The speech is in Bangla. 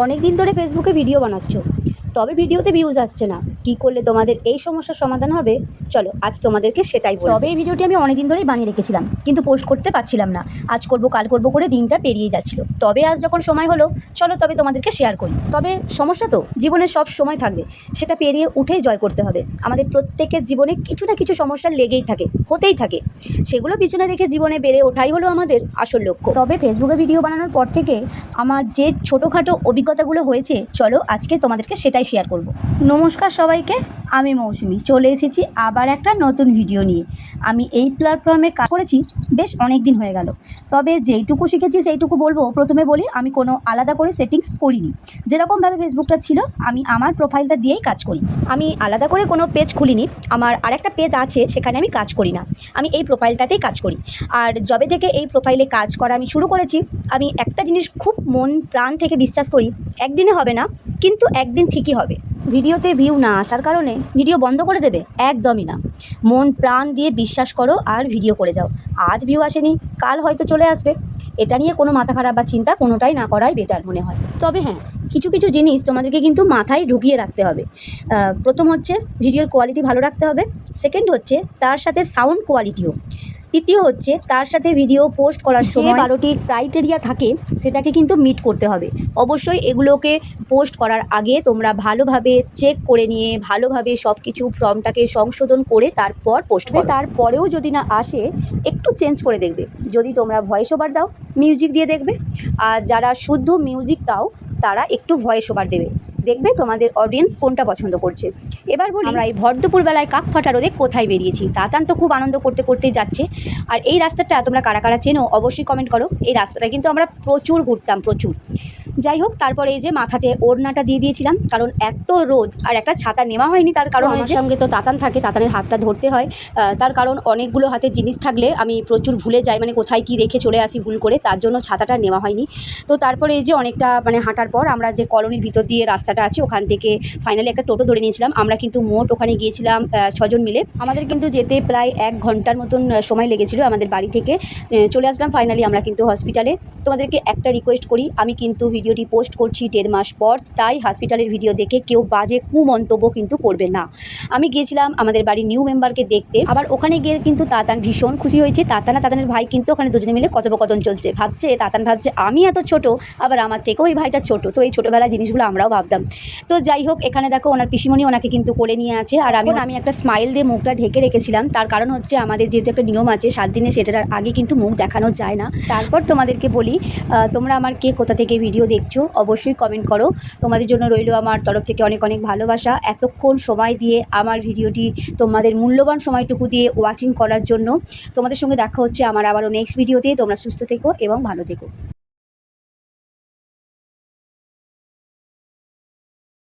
অনেক দিন ধরে ফেসবুকে ভিডিও বানাচ্ছো, তবে ভিডিওতে ভিউজ আসছে না। কী করলে তোমাদের এই সমস্যার সমাধান হবে? চলো আজ তোমাদেরকে সেটাই বলবো। তবে এই ভিডিওটি আমি অনেক দিন ধরেই বানিয়ে রেখেছিলাম, কিন্তু পোস্ট করতে পারছিলাম না। আজ করব কাল করব করে দিনটা পেরিয়ে যাচ্ছিল। তবে আজ যখন সময় হলো, চলো তবে তোমাদেরকে শেয়ার করি। তবে সমস্যা তো জীবনে সব সময় থাকবে, সেটা পেরিয়ে উঠেই জয় করতে হবে। আমাদের প্রত্যেকের জীবনে কিছু না কিছু সমস্যা লেগেই থাকে, হতেই থাকে। সেগুলো পিছনে রেখে জীবনে বেড়ে ওঠাই হলো আমাদের আসল লক্ষ্য। তবে ফেসবুকে ভিডিও বানানোর পর থেকে আমার যে ছোটোখাটো অভিজ্ঞতাগুলো হয়েছে, চলো আজকে তোমাদেরকে সেটাই শেয়ার করব। নমস্কার সবাইকে, আমি মৌসুমি চলে এসেছি আবার একটা নতুন ভিডিও নিয়ে। আমি এই প্ল্যাটফর্মে কাজ করেছি বেশ অনেক দিন হয়ে গেল, তবে যেইটুকু শিখেছি সেইটুকু বলবো। প্রথমে বলি, আমি কোনো আলাদা করে সেটিংস করিনি। যেরকমভাবে ফেসবুকটা ছিল আমি আমার প্রোফাইলটা দিয়েই কাজ করি। আমি আলাদা করে কোনো পেজ খুলিনি, আমার আরেকটা পেজ আছে, সেখানে আমি কাজ করি না। আমি এই প্রোফাইলটাতেই কাজ করি। আর যবে থেকে এই প্রোফাইলে কাজ করা আমি শুরু করেছি, আমি একটা জিনিস খুব মন প্রাণ থেকে বিশ্বাস করি, একদিনে হবে না, কিন্তু একদিন ঠিকই হবে। ভিডিওতে ভিউ না আসার কারণে ভিডিও বন্ধ করে দেবে? একদমই না। মন প্রাণ দিয়ে বিশ্বাস করো আর ভিডিও করে যাও। আজ ভিউ আসেনি, কাল হয়তো চলে আসবে। এটা নিয়ে কোনো মাথা খারাপ বা চিন্তা কোনোটাই না করাই বেটার মনে হয়। তবে হ্যাঁ, কিছু কিছু জিনিস তোমাদেরকে কিন্তু মাথায় ঢুকিয়ে রাখতে হবে। প্রথম হচ্ছে ভিডিওর কোয়ালিটি ভালো রাখতে হবে। সেকেন্ড হচ্ছে তার সাথে সাউন্ড কোয়ালিটিও। তৃতীয় হচ্ছে তার সাথে ভিডিও পোস্ট করার সময় 12টি ক্রাইটেরিয়া থাকে, সেটাকে কিন্তু মিট করতে হবে। অবশ্যই এগুলোকে পোস্ট করার আগে তোমরা ভালোভাবে চেক করে নিয়ে ভালোভাবে সব কিছু ফর্মটাকে সংশোধন করে তারপর পোস্ট করবে। তারপরেও যদি না আসে, একটু চেঞ্জ করে দেখবে। যদি তোমরা ভয়েস ওভার দাও, মিউজিক দিয়ে দেখবে। আর যারা শুদ্ধ মিউজিক দাও, তারা একটু ভয়েস ওভার দেবে। দেখবে তোমাদের অডিয়েন্স কোনটা পছন্দ করছে। এবার বলি, আমরা এই ভর দুপুরবেলায় কাক ফাটা রোদে কোথায় বেরিয়েছি। তাতান তো খুব আনন্দ করতে করতেই যাচ্ছে। আর এই রাস্তাটা তোমরা কারা কারা চেনো অবশ্যই কমেন্ট করো। এই রাস্তাটা কিন্তু আমরা প্রচুর ঘুরতাম, প্রচুর। যাই হোক, তারপরে এই যে মাথাতে ওড়নাটা দিয়ে দিয়েছিলাম, কারণ এত রোদ আর একটা ছাতা নেওয়া হয়নি। তার কারণ আমার সঙ্গে তো তাতান থাকে, তাতানের হাতটা ধরতে হয়। তার কারণ অনেকগুলো হাতে জিনিস থাকলে আমি প্রচুর ভুলে যাই, মানে কোথায় কি রেখে চলে আসি ভুল করে, তার জন্য ছাতাটা নেওয়া হয়নি। তো তারপরে এই যে অনেকটা হাঁটার পর আমরা যে কলোনির ভিতর দিয়ে রাস্তাটা আছে, ওখান থেকে ফাইনালি একটা টোটো ধরে নিয়েছিলাম। আমরা কিন্তু মোট ওখানে গিয়েছিলাম 6 জন মিলে। আমাদের কিন্তু যেতে প্রায় 1 ঘন্টার মতন সময় লেগেছিল আমাদের বাড়ি থেকে। চলে আসলাম ফাইনালি আমরা কিন্তু হসপিটালে। তোমাদেরকে একটা রিকোয়েস্ট করি, আমি কিন্তু ভিডিওটি পোস্ট করছি 1.5 মাস পর, তাই হসপিটালের ভিডিও দেখে কেউ বাজে কুমন্তব্য কিন্তু করবে না। আমি গিয়েছিলাম আমাদের বাড়ির নিউ মেম্বারকে দেখতে। আবার ওখানে গিয়ে কিন্তু তাতান ভীষণ খুশি হয়েছে। তাতানের ভাই কিন্তু ওখানে দুজনে মিলে কথোপকথন চলছে। তাতান ভাবছে আমি এত ছোট, আবার আমার থেকেও এই ভাইটা ছোট। তো এই ছোটোবেলার জিনিসগুলো আমরাও ভাবতাম। তো যাই হোক, এখানে দেখো ওনার পিসিমণি ওনাকে কিন্তু কোলে নিয়ে আছে। আর আমি একটা স্মাইল দিয়ে মুখটা ঢেকে রেখেছিলাম। তার কারণ হচ্ছে আমাদের যেহেতু একটা নিয়ম আছে 7 দিনে, সেটার আগে কিন্তু মুখ দেখানো যায় না। তারপর তোমাদেরকে বলি, তোমরা আমার কে কোথা থেকে ভিডিও দেখছো অবশ্যই কমেন্ট করো। তোমাদের জন্য রইল আমার তরফ থেকে অনেক অনেক ভালোবাসা, এতক্ষণ সময় দিয়ে আমার ভিডিওটি তোমাদের মূল্যবান সময়টুকু দিয়ে ওয়াচিং করার জন্য। তোমাদের সঙ্গে দেখা হচ্ছে আমার আবারও নেক্সট ভিডিওতে। তোমরা সুস্থ থেকো এবং ভালো থেকো।